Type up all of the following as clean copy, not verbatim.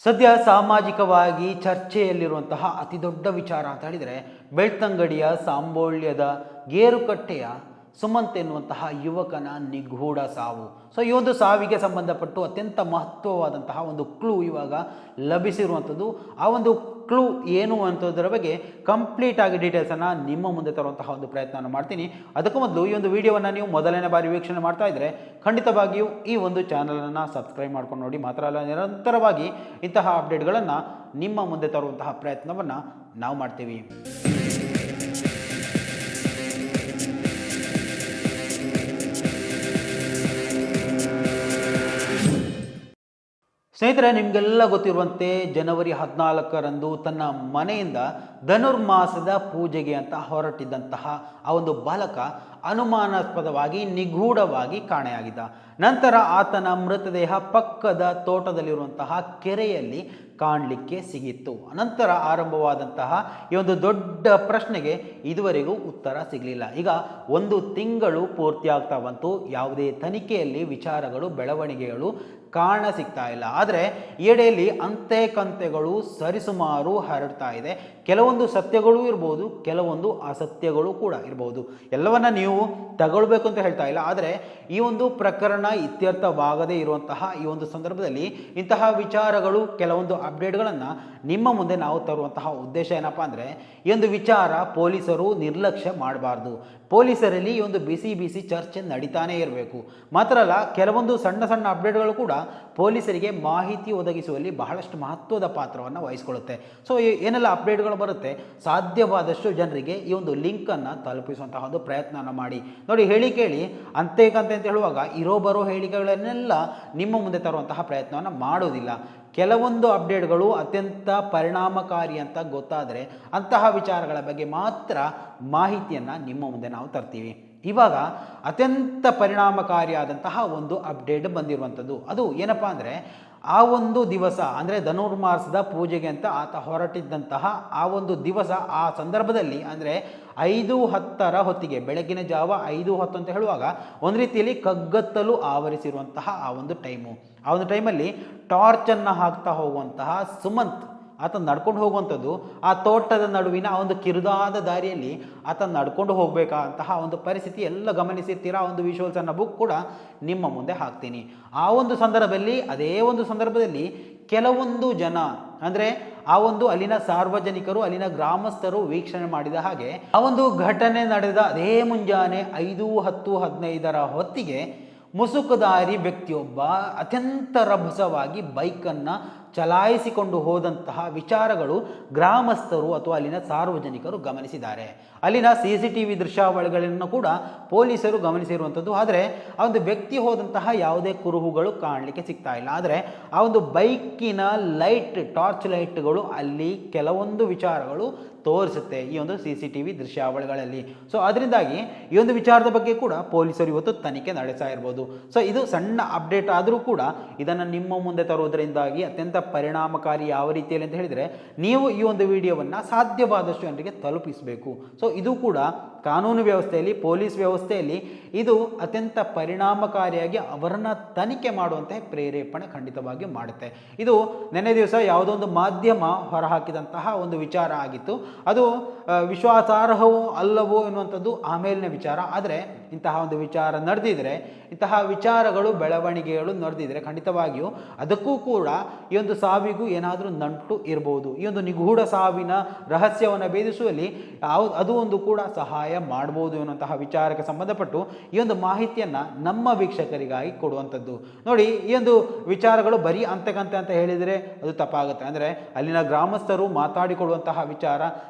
ಸದ್ಯ ಸಾಮಾಜಿಕವಾಗಿ ಚರ್ಚೆಯಲ್ಲಿರುವಂತಹ ಅತಿ ದೊಡ್ಡ ವಿಚಾರ ಅಂತ ಹೇಳಿದರೆ ಬೆಳ್ತಂಗಡಿಯ ಸಾಂಬೋಳ್ಯದ ಗೇರುಕಟ್ಟೆಯ ಸುಮಂತ್ ಎನ್ನುವಂತಹ ಯುವಕನ ನಿಗೂಢ ಸಾವು. ಈ ಒಂದು ಸಾವಿಗೆ ಸಂಬಂಧಪಟ್ಟು ಅತ್ಯಂತ ಮಹತ್ವವಾದಂತಹ ಒಂದು ಕ್ಲೂ ಇವಾಗ ಲಭಿಸಿರುವಂಥದ್ದು. ಆ ಒಂದು ಕ್ಲೂ ಏನು ಅಂತೋದರ ಬಗ್ಗೆ ಕಂಪ್ಲೀಟ್ ಆಗಿ ಡೀಟೇಲ್ಸನ್ನು ನಿಮ್ಮ ಮುಂದೆ ತರುವಂತಹ ಒಂದು ಪ್ರಯತ್ನವನ್ನು ಮಾಡ್ತೀನಿ. ಅದಕ್ಕೂ ಮೊದಲು ಈ ಒಂದು ವಿಡಿಯೋವನ್ನು ನೀವು ಮೊದಲನೇ ಬಾರಿ ವೀಕ್ಷಣೆ ಮಾಡ್ತಾ ಇದ್ದರೆ ಖಂಡಿತವಾಗಿಯೂ ಈ ಒಂದು ಚಾನಲನ್ನು ಸಬ್ಸ್ಕ್ರೈಬ್ ಮಾಡ್ಕೊಂಡು ನೋಡಿ. ಮಾತ್ರ ಅಲ್ಲ, ನಿರಂತರವಾಗಿ ಇಂತಹ ಅಪ್ಡೇಟ್ಗಳನ್ನು ನಿಮ್ಮ ಮುಂದೆ ತರುವಂತಹ ಪ್ರಯತ್ನವನ್ನು ನಾವು ಮಾಡ್ತೀವಿ. ಸ್ನೇಹಿತರೆ, ನಿಮಗೆಲ್ಲ ಗೊತ್ತಿರುವಂತೆ ಜನವರಿ 14ರಂದು ತನ್ನ ಮನೆಯಿಂದ ಧನುರ್ಮಾಸದ ಪೂಜೆಗೆ ಅಂತ ಹೊರಟಿದ್ದಂತಹ ಆ ಒಂದು ಬಾಲಕ ಅನುಮಾನಾಸ್ಪದವಾಗಿ ನಿಗೂಢವಾಗಿ ಕಾಣೆಯಾಗಿದ್ದ. ನಂತರ ಆತನ ಮೃತದೇಹ ಪಕ್ಕದ ತೋಟದಲ್ಲಿರುವಂತಹ ಕೆರೆಯಲ್ಲಿ ಕಾಣಲಿಕ್ಕೆ ಸಿಗಿತ್ತು. ಅನಂತರ ಆರಂಭವಾದಂತಹ ಈ ಒಂದು ದೊಡ್ಡ ಪ್ರಶ್ನೆಗೆ ಇದುವರೆಗೂ ಉತ್ತರ ಸಿಗಲಿಲ್ಲ. ಈಗ 1 ತಿಂಗಳು ಪೂರ್ತಿ ಆಗ್ತಾ ಬಂತು. ಯಾವುದೇ ತನಿಖೆಯಲ್ಲಿ ವಿಚಾರಗಳು ಬೆಳವಣಿಗೆಗಳು ಕಾಣ ಸಿಗ್ತಾ ಇಲ್ಲ. ಆದರೆ ಎಡೆಯಲ್ಲಿ ಅಂತೆ ಕಂತೆಗಳು ಸರಿಸುಮಾರು ಹರಡ್ತಾ ಇದೆ. ಕೆಲವೊಂದು ಸತ್ಯಗಳು ಇರ್ಬೋದು, ಕೆಲವೊಂದು ಅಸತ್ಯಗಳು ಕೂಡ ಇರ್ಬೋದು. ಎಲ್ಲವನ್ನ ನೀವು ತಗೊಳ್ಬೇಕು ಅಂತ ಹೇಳ್ತಾ ಇಲ್ಲ. ಆದರೆ ಈ ಒಂದು ಪ್ರಕರಣ ಇತ್ಯರ್ಥವಾಗದೇ ಇರುವಂತಹ ಈ ಒಂದು ಸಂದರ್ಭದಲ್ಲಿ ಇಂತಹ ವಿಚಾರಗಳು, ಕೆಲವೊಂದು ಅಪ್ಡೇಟ್ಗಳನ್ನು ನಿಮ್ಮ ಮುಂದೆ ನಾವು ತರುವಂತಹ ಉದ್ದೇಶ ಏನಪ್ಪ ಅಂದರೆ, ಈ ಒಂದು ವಿಚಾರ ಪೊಲೀಸರು ನಿರ್ಲಕ್ಷ್ಯ ಮಾಡಬಾರ್ದು. ಪೊಲೀಸರಲ್ಲಿ ಈ ಒಂದು ಬಿಸಿ ಚರ್ಚೆ ನಡೀತಾನೇ ಇರಬೇಕು. ಮಾತ್ರ ಅಲ್ಲ, ಕೆಲವೊಂದು ಸಣ್ಣ ಸಣ್ಣ ಅಪ್ಡೇಟ್ಗಳು ಕೂಡ ಪೊಲೀಸರಿಗೆ ಮಾಹಿತಿ ಒದಗಿಸುವಲ್ಲಿ ಬಹಳಷ್ಟು ಮಹತ್ವದ ಪಾತ್ರವನ್ನು ವಹಿಸಿಕೊಳ್ಳುತ್ತೆ. ಏನೆಲ್ಲ ಅಪ್ಡೇಟ್ಗಳು ಬರುತ್ತೆ, ಸಾಧ್ಯವಾದಷ್ಟು ಜನರಿಗೆ ಈ ಒಂದು ಲಿಂಕನ್ನು ತಲುಪಿಸುವಂತಹ ಒಂದು ಪ್ರಯತ್ನವನ್ನು ಮಾಡಿ. ನೋಡಿ, ಹೇಳಿ ಕೇಳಿ ಅಂತೆ ಕಂತೆ ಅಂತ ಹೇಳುವಾಗ ಬರೋ ಹೇಳಿಕೆಗಳನ್ನೆಲ್ಲ ನಿಮ್ಮ ಮುಂದೆ ತರುವಂತಹ ಪ್ರಯತ್ನವನ್ನು ಮಾಡೋದಿಲ್ಲ. ಕೆಲವೊಂದು ಅಪ್ಡೇಟ್ಗಳು ಅತ್ಯಂತ ಪರಿಣಾಮಕಾರಿ ಅಂತ ಗೊತ್ತಾದರೆ ಅಂತಹ ವಿಚಾರಗಳ ಬಗ್ಗೆ ಮಾತ್ರ ಮಾಹಿತಿಯನ್ನು ನಿಮ್ಮ ಮುಂದೆ ನಾವು ತರ್ತೀವಿ. ಇವಾಗ ಅತ್ಯಂತ ಪರಿಣಾಮಕಾರಿಯಾದಂತಹ ಒಂದು ಅಪ್ಡೇಟ್ ಬಂದಿರುವಂಥದ್ದು. ಅದು ಏನಪ್ಪ ಅಂದರೆ, ಆ ಒಂದು ದಿವಸ ಅಂದರೆ ಧನುರ್ಮಾಸದ ಪೂಜೆಗೆ ಅಂತ ಆತ ಹೊರಟಿದ್ದಂತಹ ಆ ಒಂದು ದಿವಸ, ಆ ಸಂದರ್ಭದಲ್ಲಿ ಅಂದರೆ 5:10ರ ಹೊತ್ತಿಗೆ, ಬೆಳಗಿನ ಜಾವ 5:10 ಅಂತ ಹೇಳುವಾಗ ಒಂದು ರೀತಿಯಲ್ಲಿ ಕಗ್ಗತ್ತಲು ಆವರಿಸಿರುವಂತಹ ಆ ಒಂದು ಟೈಮು. ಆ ಒಂದು ಟೈಮಲ್ಲಿ ಟಾರ್ಚನ್ನು ಹಾಕ್ತಾ ಹೋಗುವಂತಹ ಸುಮಂತ್ ಆತ ನಡ್ಕೊಂಡು ಹೋಗುವಂಥದ್ದು, ಆ ತೋಟದ ನಡುವಿನ ಆ ಒಂದು ಕಿರುದಾದ ದಾರಿಯಲ್ಲಿ ಆತ ನಡ್ಕೊಂಡು ಹೋಗಬೇಕಾದಂತಹ ಒಂದು ಪರಿಸ್ಥಿತಿ ಎಲ್ಲ ಗಮನಿಸಿರ್ತೀರಾ. ಆ ಒಂದು ವಿಷುವಲ್ಸನ್ನು ಬುಕ್ ಕೂಡ ನಿಮ್ಮ ಮುಂದೆ ಹಾಕ್ತೀನಿ. ಆ ಒಂದು ಸಂದರ್ಭದಲ್ಲಿ, ಅದೇ ಒಂದು ಸಂದರ್ಭದಲ್ಲಿ ಕೆಲವೊಂದು ಜನ ಅಂದರೆ ಆ ಒಂದು ಅಲ್ಲಿನ ಸಾರ್ವಜನಿಕರು, ಅಲ್ಲಿನ ಗ್ರಾಮಸ್ಥರು ವೀಕ್ಷಣೆ ಮಾಡಿದ ಹಾಗೆ ಆ ಒಂದು ಘಟನೆ ನಡೆದ ಅದೇ ಮುಂಜಾನೆ 5:10-15ರ ಹೊತ್ತಿಗೆ ಮುಸುಕುದಾರಿ ವ್ಯಕ್ತಿಯೊಬ್ಬ ಅತ್ಯಂತ ರಭಸವಾಗಿ ಬೈಕನ್ನು ಚಲಾಯಿಸಿಕೊಂಡು ಹೋದಂತಹ ವಿಚಾರಗಳು ಗ್ರಾಮಸ್ಥರು ಅಥವಾ ಅಲ್ಲಿನ ಸಾರ್ವಜನಿಕರು ಗಮನಿಸಿದ್ದಾರೆ. ಅಲ್ಲಿನ CCTV ದೃಶ್ಯಾವಳಿಗಳನ್ನು ಕೂಡ ಪೊಲೀಸರು ಗಮನಿಸಿರುವಂಥದ್ದು. ಆದರೆ ಆ ಒಂದು ವ್ಯಕ್ತಿ ಹೋದಂತಹ ಯಾವುದೇ ಕುರುಹುಗಳು ಕಾಣಲಿಕ್ಕೆ ಸಿಗ್ತಾ ಇಲ್ಲ. ಆದರೆ ಆ ಒಂದು ಬೈಕಿನ ಟಾರ್ಚ್ ಲೈಟ್ಗಳು ಅಲ್ಲಿ ಕೆಲವೊಂದು ವಿಚಾರಗಳು ತೋರಿಸುತ್ತೆ ಈ ಒಂದು CCTV ದೃಶ್ಯಾವಳಿಗಳಲ್ಲಿ. ಅದರಿಂದಾಗಿ ಈ ಒಂದು ವಿಚಾರದ ಬಗ್ಗೆ ಕೂಡ ಪೊಲೀಸರು ಇವತ್ತು ತನಿಖೆ ನಡೆಸ್ತಾ ಇರ್ಬೋದು. ಇದು ಸಣ್ಣ ಅಪ್ಡೇಟ್ ಆದರೂ ಕೂಡ ಇದನ್ನು ನಿಮ್ಮ ಮುಂದೆ ತರುವುದರಿಂದಾಗಿ ಅತ್ಯಂತ ಪರಿಣಾಮಕಾರಿ ಯಾವ ರೀತಿಯಲ್ಲಿ ಅಂತ ಹೇಳಿದರೆ, ನೀವು ಈ ಒಂದು ವಿಡಿಯೋವನ್ನು ಸಾಧ್ಯವಾದಷ್ಟು ಜನರಿಗೆ ತಲುಪಿಸಬೇಕು. ಇದು ಕೂಡ ಕಾನೂನು ವ್ಯವಸ್ಥೆಯಲ್ಲಿ, ಪೊಲೀಸ್ ವ್ಯವಸ್ಥೆಯಲ್ಲಿ ಇದು ಅತ್ಯಂತ ಪರಿಣಾಮಕಾರಿಯಾಗಿ ಅವರನ್ನು ತನಿಖೆ ಮಾಡುವಂತೆ ಪ್ರೇರೇಪಣೆ ಖಂಡಿತವಾಗಿ ಮಾಡುತ್ತೆ. ಇದು ನೆನ್ನೆ ದಿವಸ ಯಾವುದೋ ಒಂದು ಮಾಧ್ಯಮ ಹೊರಹಾಕಿದಂತಹ ಒಂದು ವಿಚಾರ ಆಗಿತ್ತು. ಅದು ವಿಶ್ವಾಸಾರ್ಹವೋ ಅಲ್ಲವೋ ಎನ್ನುವಂಥದ್ದು ಆಮೇಲಿನ ವಿಚಾರ. ಆದರೆ ಇಂತಹ ಒಂದು ವಿಚಾರ ನಡೆದಿದ್ರೆ, ಇಂತಹ ವಿಚಾರಗಳು ಬೆಳವಣಿಗೆಗಳು ನಡೆದಿದ್ರೆ ಖಂಡಿತವಾಗಿಯೂ ಅದಕ್ಕೂ ಕೂಡ ಈ ಒಂದು ಸಾವಿಗೂ ಏನಾದರೂ ನಂಟು ಇರಬಹುದು. ಈ ಒಂದು ನಿಗೂಢ ಸಾವಿನ ರಹಸ್ಯವನ್ನು ಭೇದಿಸುವಲ್ಲಿ ಅದು ಒಂದು ಕೂಡ ಸಹಾಯ ಮಾಡಬಹುದು ಎನ್ನುವಂತಹ ವಿಚಾರಕ್ಕೆ ಸಂಬಂಧಪಟ್ಟು ಈ ಒಂದು ಮಾಹಿತಿಯನ್ನು ನಮ್ಮ ವೀಕ್ಷಕರಿಗಾಗಿ ಕೊಡುವಂಥದ್ದು. ನೋಡಿ, ಈ ಒಂದು ವಿಚಾರಗಳು ಬರೀ ಅಂತೆಕಂತೆ ಅಂತ ಹೇಳಿದರೆ ಅದು ತಪ್ಪಾಗುತ್ತೆ. ಅಂದರೆ ಅಲ್ಲಿನ ಗ್ರಾಮಸ್ಥರು ಮಾತಾಡಿಕೊಳ್ಳುವಂತಹ ವಿಚಾರ.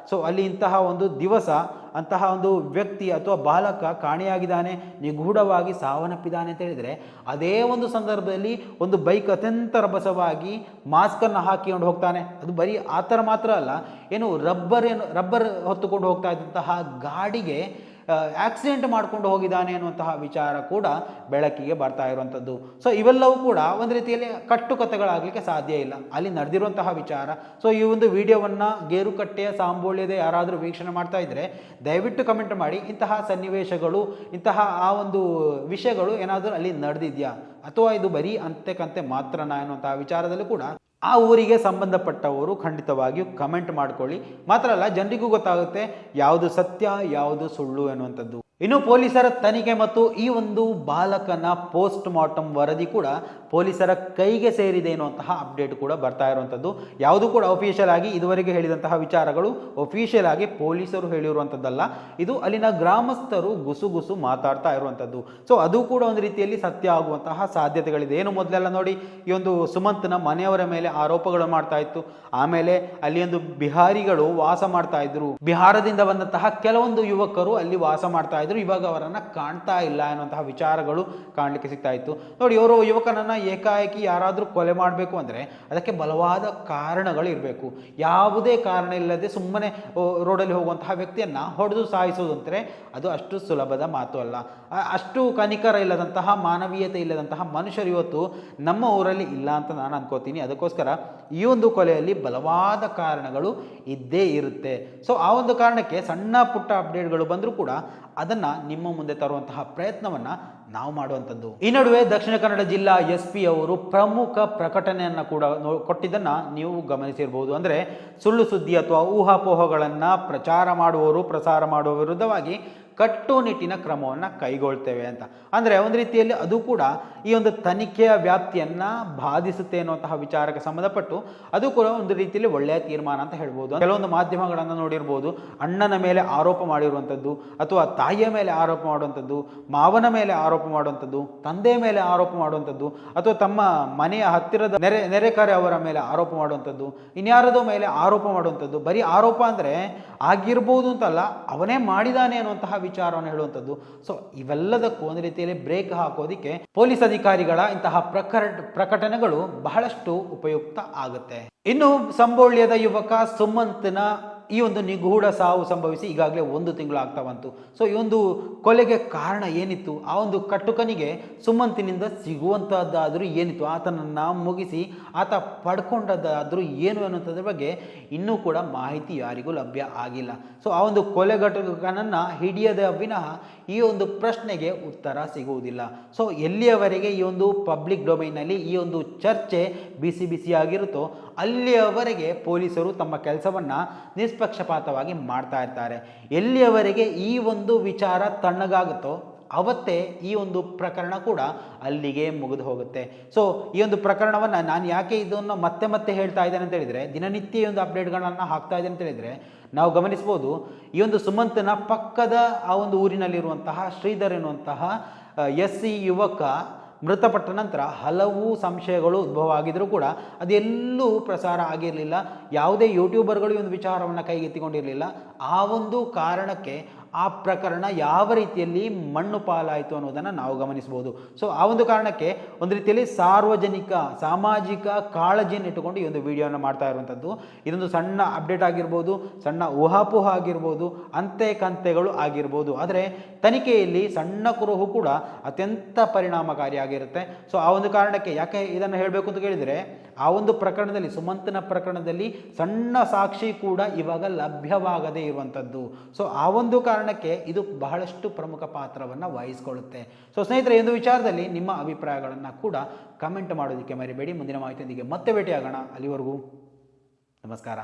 ಅಲ್ಲಿ ಇಂತಹ ಒಂದು ದಿವಸ ಅಂತಹ ಒಂದು ವ್ಯಕ್ತಿ ಅಥವಾ ಬಾಲಕ ಕಾಣೆಯಾಗಿದ್ದಾನೆ, ನಿಗೂಢವಾಗಿ ಸಾವನ್ನಪ್ಪಿದ್ದಾನೆ ಅಂತ ಹೇಳಿದರೆ, ಅದೇ ಒಂದು ಸಂದರ್ಭದಲ್ಲಿ ಒಂದು ಬೈಕ್ ಅತ್ಯಂತ ರಭಸವಾಗಿ ಮಾಸ್ಕನ್ನು ಹಾಕಿಕೊಂಡು ಹೋಗ್ತಾನೆ. ಅದು ಬರೀ ಆ ಥರ ಮಾತ್ರ ಅಲ್ಲ, ರಬ್ಬರ್ ಹೊತ್ತುಕೊಂಡು ಹೋಗ್ತಾ ಇದ್ದಂತಹ ಗಾಡಿಗೆ ಆಕ್ಸಿಡೆಂಟ್ ಮಾಡ್ಕೊಂಡು ಹೋಗಿದ್ದಾನೆ ಅನ್ನುವಂತಹ ವಿಚಾರ ಕೂಡ ಬೆಳಕಿಗೆ ಬರ್ತಾ ಇರುವಂಥದ್ದು. ಇವೆಲ್ಲವೂ ಕೂಡ ಒಂದು ರೀತಿಯಲ್ಲಿ ಕಟ್ಟುಕತೆಗಳಾಗಲಿಕ್ಕೆ ಸಾಧ್ಯ ಇಲ್ಲ, ಅಲ್ಲಿ ನಡೆದಿರುವಂತಹ ವಿಚಾರ. ಈ ಒಂದು ವಿಡಿಯೋವನ್ನು ಗೇರುಕಟ್ಟೆಯ ಸಾಂಬೋಳ್ಯದ ಯಾರಾದರೂ ವೀಕ್ಷಣೆ ಮಾಡ್ತಾ ಇದ್ದರೆ ದಯವಿಟ್ಟು ಕಮೆಂಟ್ ಮಾಡಿ, ಇಂತಹ ಸನ್ನಿವೇಶಗಳು, ಇಂತಹ ಆ ಒಂದು ವಿಷಯಗಳು ಏನಾದರೂ ಅಲ್ಲಿ ನಡೆದಿದೆಯಾ ಅಥವಾ ಇದು ಬರೀ ಅಂತೆ ಕಂತೆ ಮಾತ್ರನಾ ಎನ್ನುವಂತಹ ವಿಚಾರದಲ್ಲೂ ಕೂಡ ಆ ಊರಿಗೆ ಸಂಬಂಧಪಟ್ಟವರು ಖಂಡಿತವಾಗಿಯೂ ಕಮೆಂಟ್ ಮಾಡ್ಕೊಳ್ಳಿ. ಮಾತ್ರ ಅಲ್ಲ, ಜನರಿಗೂ ಗೊತ್ತಾಗುತ್ತೆ ಯಾವುದು ಸತ್ಯ ಯಾವುದು ಸುಳ್ಳು ಎನ್ನುವಂಥದ್ದು. ಇನ್ನು ಪೊಲೀಸರ ತನಿಖೆ ಮತ್ತು ಈ ಒಂದು ಬಾಲಕನ ಪೋಸ್ಟ್ ಮಾರ್ಟಮ್ ವರದಿ ಕೂಡ ಪೊಲೀಸರ ಕೈಗೆ ಸೇರಿದೆ ಎನ್ನುವಂತಹ ಅಪ್ಡೇಟ್ ಕೂಡ ಬರ್ತಾ ಇರುವಂಥದ್ದು. ಯಾವುದು ಕೂಡ ಅಫಿಷಿಯಲ್ ಆಗಿ ಇದುವರೆಗೆ ಹೇಳಿದಂತಹ ವಿಚಾರಗಳು ಅಫಿಷಿಯಲ್ ಆಗಿ ಪೊಲೀಸರು ಹೇಳಿರುವಂಥದ್ದಲ್ಲ, ಇದು ಅಲ್ಲಿನ ಗ್ರಾಮಸ್ಥರು ಗುಸುಗುಸು ಮಾತಾಡ್ತಾ ಇರುವಂಥದ್ದು. ಸೊ ಅದು ಕೂಡ ಒಂದು ರೀತಿಯಲ್ಲಿ ಸತ್ಯ ಆಗುವಂತಹ ಸಾಧ್ಯತೆಗಳಿದೆ. ಏನು ಮೊದಲೆಲ್ಲ ನೋಡಿ, ಈ ಒಂದು ಸುಮಂತ್ನ ಮನೆಯವರ ಮೇಲೆ ಆರೋಪಗಳು ಮಾಡ್ತಾ ಇತ್ತು. ಆಮೇಲೆ ಅಲ್ಲಿ ಒಂದು ಬಿಹಾರಿಗಳು ವಾಸ ಮಾಡ್ತಾ ಇದ್ರು, ಬಿಹಾರದಿಂದ ಬಂದಂತಹ ಕೆಲವೊಂದು ಯುವಕರು ಅಲ್ಲಿ ವಾಸ ಮಾಡ್ತಾ ಇದ್ರು. ಇವಾಗ ಅವರನ್ನ ಕಾಣ್ತಾ ಇಲ್ಲ ಎನ್ನುವಂತಹ ವಿಚಾರಗಳು ಕಾಣಲಿಕ್ಕೆ ಸಿಗ್ತಾ ಇತ್ತು. ನೋಡಿ, ಇವರು ಯುವಕನನ್ನ ಏಕಾಏಕಿ ಯಾರಾದರೂ ಕೊಲೆ ಮಾಡಬೇಕು ಅಂದ್ರೆ ಅದಕ್ಕೆ ಬಲವಾದ ಕಾರಣಗಳು ಇರಬೇಕು. ಯಾವುದೇ ಕಾರಣ ಇಲ್ಲದೆ ಸುಮ್ಮನೆ ರೋಡಲ್ಲಿ ಹೋಗುವಂತಹ ವ್ಯಕ್ತಿಯನ್ನ ಹೊಡೆದು ಸಾಯಿಸುವುದು ಅಂದ್ರೆ ಅದು ಅಷ್ಟು ಸುಲಭದ ಮಾತು ಅಲ್ಲ. ಅಷ್ಟು ಕನಿಕರ ಇಲ್ಲದಂತಹ, ಮಾನವೀಯತೆ ಇಲ್ಲದಂತಹ ಮನುಷ್ಯರು ಇವತ್ತು ನಮ್ಮ ಊರಲ್ಲಿ ಇಲ್ಲ ಅಂತ ನಾನು ಅನ್ಕೋತೀನಿ. ಅದಕ್ಕೋಸ್ಕರ ಈ ಒಂದು ಕೊಲೆಯಲ್ಲಿ ಬಲವಾದ ಕಾರಣಗಳು ಇದ್ದೇ ಇರುತ್ತೆ. ಸೊ ಆ ಒಂದು ಕಾರಣಕ್ಕೆ ಸಣ್ಣ ಪುಟ್ಟ ಅಪ್ಡೇಟ್ಗಳು ಬಂದರೂ ಕೂಡ ಅದನ್ನ ನಿಮ್ಮ ಮುಂದೆ ತರುವಂತಹ ಪ್ರಯತ್ನವನ್ನ ನಾವು ಮಾಡುವಂಥದ್ದು. ಈ ನಡುವೆ ದಕ್ಷಿಣ ಕನ್ನಡ ಜಿಲ್ಲಾ SP ಅವರು ಪ್ರಮುಖ ಪ್ರಕಟಣೆಯನ್ನ ಕೂಡ ಕೊಟ್ಟಿದ್ದನ್ನ ನೀವು ಗಮನಿಸಿರ್ಬೋದು. ಅಂದ್ರೆ ಸುಳ್ಳು ಸುದ್ದಿ ಅಥವಾ ಊಹಾಪೋಹಗಳನ್ನ ಪ್ರಸಾರ ಮಾಡುವ ವಿರುದ್ಧವಾಗಿ ಕಟ್ಟುನಿಟ್ಟಿನ ಕ್ರಮವನ್ನು ಕೈಗೊಳ್ತೇವೆ ಅಂತ. ಅಂದರೆ ಒಂದು ರೀತಿಯಲ್ಲಿ ಅದು ಕೂಡ ಈ ಒಂದು ತನಿಖೆಯ ವ್ಯಾಪ್ತಿಯನ್ನು ಬಾಧಿಸುತ್ತೆ ಅನ್ನುವಂತಹ ವಿಚಾರಕ್ಕೆ ಸಂಬಂಧಪಟ್ಟು ಅದು ಕೂಡ ಒಂದು ರೀತಿಯಲ್ಲಿ ಒಳ್ಳೆಯ ತೀರ್ಮಾನ ಅಂತ ಹೇಳ್ಬೋದು. ಕೆಲವೊಂದು ಮಾಧ್ಯಮಗಳನ್ನು ನೋಡಿರ್ಬೋದು, ಅಣ್ಣನ ಮೇಲೆ ಆರೋಪ ಮಾಡಿರುವಂಥದ್ದು ಅಥವಾ ತಾಯಿಯ ಮೇಲೆ ಆರೋಪ ಮಾಡುವಂಥದ್ದು, ಮಾವನ ಮೇಲೆ ಆರೋಪ ಮಾಡುವಂಥದ್ದು, ತಂದೆಯ ಮೇಲೆ ಆರೋಪ ಮಾಡುವಂಥದ್ದು, ಅಥವಾ ತಮ್ಮ ಮನೆಯ ಹತ್ತಿರದ ನೆರೆಕರೆ ಅವರ ಮೇಲೆ ಆರೋಪ ಮಾಡುವಂಥದ್ದು, ಇನ್ಯಾರದೋ ಮೇಲೆ ಆರೋಪ ಮಾಡುವಂಥದ್ದು. ಬರೀ ಆರೋಪ ಅಂದರೆ ಆಗಿರ್ಬೋದು ಅಂತಲ್ಲ, ಅವನೇ ಮಾಡಿದಾನೆ ಅನ್ನುವಂತಹ ವಿಚಾರವನ್ನು ಹೇಳುವಂಥದ್ದು. ಸೊ ಇವೆಲ್ಲದಕ್ಕೂ ಒಂದು ರೀತಿಯಲ್ಲಿ ಬ್ರೇಕ್ ಹಾಕೋದಿಕ್ಕೆ ಪೊಲೀಸ್ ಅಧಿಕಾರಿಗಳ ಇಂತಹ ಪ್ರಕಟಣೆಗಳು ಬಹಳಷ್ಟು ಉಪಯುಕ್ತ ಆಗುತ್ತೆ. ಇನ್ನು ಸಂಬೋಳ್ಯದ ಯುವಕ ಸುಮಂತ್ನ ಈ ಒಂದು ನಿಗೂಢ ಸಾವು ಸಂಭವಿಸಿ ಈಗಾಗಲೇ 1 ತಿಂಗಳು ಆಗ್ತಾ ಬಂತು. ಸೊ ಈ ಒಂದು ಕೊಲೆಗೆ ಕಾರಣ ಏನಿತ್ತು, ಆ ಒಂದು ಕಟ್ಟುಕನಿಗೆ ಸುಮಂತಿನಿಂದ ಸಿಗುವಂಥದ್ದಾದರೂ ಏನಿತ್ತು, ಆತನನ್ನು ಮುಗಿಸಿ ಆತ ಪಡ್ಕೊಂಡದ್ದಾದರೂ ಏನು ಅನ್ನುವಂಥದ್ರ ಬಗ್ಗೆ ಇನ್ನೂ ಕೂಡ ಮಾಹಿತಿ ಯಾರಿಗೂ ಲಭ್ಯ ಆಗಿಲ್ಲ. ಸೊ ಆ ಒಂದು ಕೊಲೆಗಟ್ಟುಕನನ್ನು ಹಿಡಿಯದ ವಿನಃ ಈ ಒಂದು ಪ್ರಶ್ನೆಗೆ ಉತ್ತರ ಸಿಗುವುದಿಲ್ಲ. ಸೊ ಎಲ್ಲಿಯವರೆಗೆ ಈ ಒಂದು ಪಬ್ಲಿಕ್ ಡೊಮೈನ್ನಲ್ಲಿ ಈ ಒಂದು ಚರ್ಚೆ ಬಿಸಿಯಾಗಿರುತ್ತೋ ಅಲ್ಲಿಯವರೆಗೆ ಪೊಲೀಸರು ತಮ್ಮ ಕೆಲಸವನ್ನು ನಿಷ್ಪಕ್ಷಪಾತವಾಗಿ ಮಾಡ್ತಾ ಇರ್ತಾರೆ. ಎಲ್ಲಿಯವರೆಗೆ ಈ ಒಂದು ವಿಚಾರ ತಣ್ಣಗಾಗುತ್ತೋ ಅವತ್ತೇ ಈ ಒಂದು ಪ್ರಕರಣ ಕೂಡ ಅಲ್ಲಿಗೆ ಮುಗಿದು ಹೋಗುತ್ತೆ. ಸೊ ಈ ಒಂದು ಪ್ರಕರಣವನ್ನು ನಾನು ಯಾಕೆ ಇದನ್ನು ಮತ್ತೆ ಹೇಳ್ತಾ ಇದ್ದೇನೆ ಅಂತ ಹೇಳಿದರೆ, ದಿನನಿತ್ಯ ಒಂದು ಅಪ್ಡೇಟ್ಗಳನ್ನು ಹಾಕ್ತಾ ಇದ್ದೇನೆ ಅಂತ ಹೇಳಿದರೆ, ನಾವು ಗಮನಿಸ್ಬೋದು ಈ ಒಂದು ಸುಮಂತನ ಪಕ್ಕದ ಆ ಒಂದು ಊರಿನಲ್ಲಿರುವಂತಹ ಶ್ರೀಧರ್ ಎನ್ನುವಂತಹ SC ಯುವಕ ಮೃತಪಟ್ಟ ನಂತರ ಹಲವು ಸಂಶಯಗಳು ಉದ್ಭವ ಆಗಿದ್ರೂ ಕೂಡ ಅದೆಲ್ಲೂ ಪ್ರಸಾರ ಆಗಿರಲಿಲ್ಲ. ಯಾವುದೇ ಯೂಟ್ಯೂಬರ್ಗಳು ಈ ಒಂದು ವಿಚಾರವನ್ನು ಕೈಗೆತ್ತಿಕೊಂಡಿರಲಿಲ್ಲ. ಆ ಒಂದು ಕಾರಣಕ್ಕೆ ಆ ಪ್ರಕರಣ ಯಾವ ರೀತಿಯಲ್ಲಿ ಮಣ್ಣು ಪಾಲಾಯಿತು ಅನ್ನೋದನ್ನು ನಾವು ಗಮನಿಸ್ಬೋದು. ಸೊ ಆ ಒಂದು ಕಾರಣಕ್ಕೆ ಒಂದು ರೀತಿಯಲ್ಲಿ ಸಾಮಾಜಿಕ ಕಾಳಜಿಯನ್ನು ಇಟ್ಟುಕೊಂಡು ಈ ಒಂದು ವಿಡಿಯೋನ ಮಾಡ್ತಾ ಇರುವಂಥದ್ದು. ಇದೊಂದು ಸಣ್ಣ ಅಪ್ಡೇಟ್ ಆಗಿರ್ಬೋದು, ಸಣ್ಣ ಊಹಾಪೋಹ ಆಗಿರ್ಬೋದು, ಕಂತೆಗಳು ಆಗಿರ್ಬೋದು. ಆದರೆ ತನಿಖೆಯಲ್ಲಿ ಸಣ್ಣ ಕುರುಹು ಕೂಡ ಅತ್ಯಂತ ಪರಿಣಾಮಕಾರಿಯಾಗಿರುತ್ತೆ. ಸೊ ಆ ಒಂದು ಕಾರಣಕ್ಕೆ ಯಾಕೆ ಇದನ್ನು ಹೇಳಬೇಕು ಅಂತ ಕೇಳಿದರೆ, ಆ ಒಂದು ಪ್ರಕರಣದಲ್ಲಿ, ಸುಮಂತನ ಪ್ರಕರಣದಲ್ಲಿ ಸಣ್ಣ ಸಾಕ್ಷಿ ಕೂಡ ಇವಾಗ ಲಭ್ಯವಾಗದೇ ಇರುವಂಥದ್ದು. ಸೊ ಆ ಒಂದು ಕಾರಣಕ್ಕೆ ಇದು ಬಹಳಷ್ಟು ಪ್ರಮುಖ ಪಾತ್ರವನ್ನು ವಹಿಸಿಕೊಳ್ಳುತ್ತೆ. ಸೊ ಸ್ನೇಹಿತರೆ, ಈ ಒಂದು ವಿಚಾರದಲ್ಲಿ ನಿಮ್ಮ ಅಭಿಪ್ರಾಯಗಳನ್ನು ಕೂಡ ಕಮೆಂಟ್ ಮಾಡೋದಕ್ಕೆ ಮರಿಬೇಡಿ. ಮುಂದಿನ ಮಾಹಿತಿಯೊಂದಿಗೆ ಮತ್ತೆ ಭೇಟಿಯಾಗೋಣ. ಅಲ್ಲಿವರೆಗೂ ನಮಸ್ಕಾರ.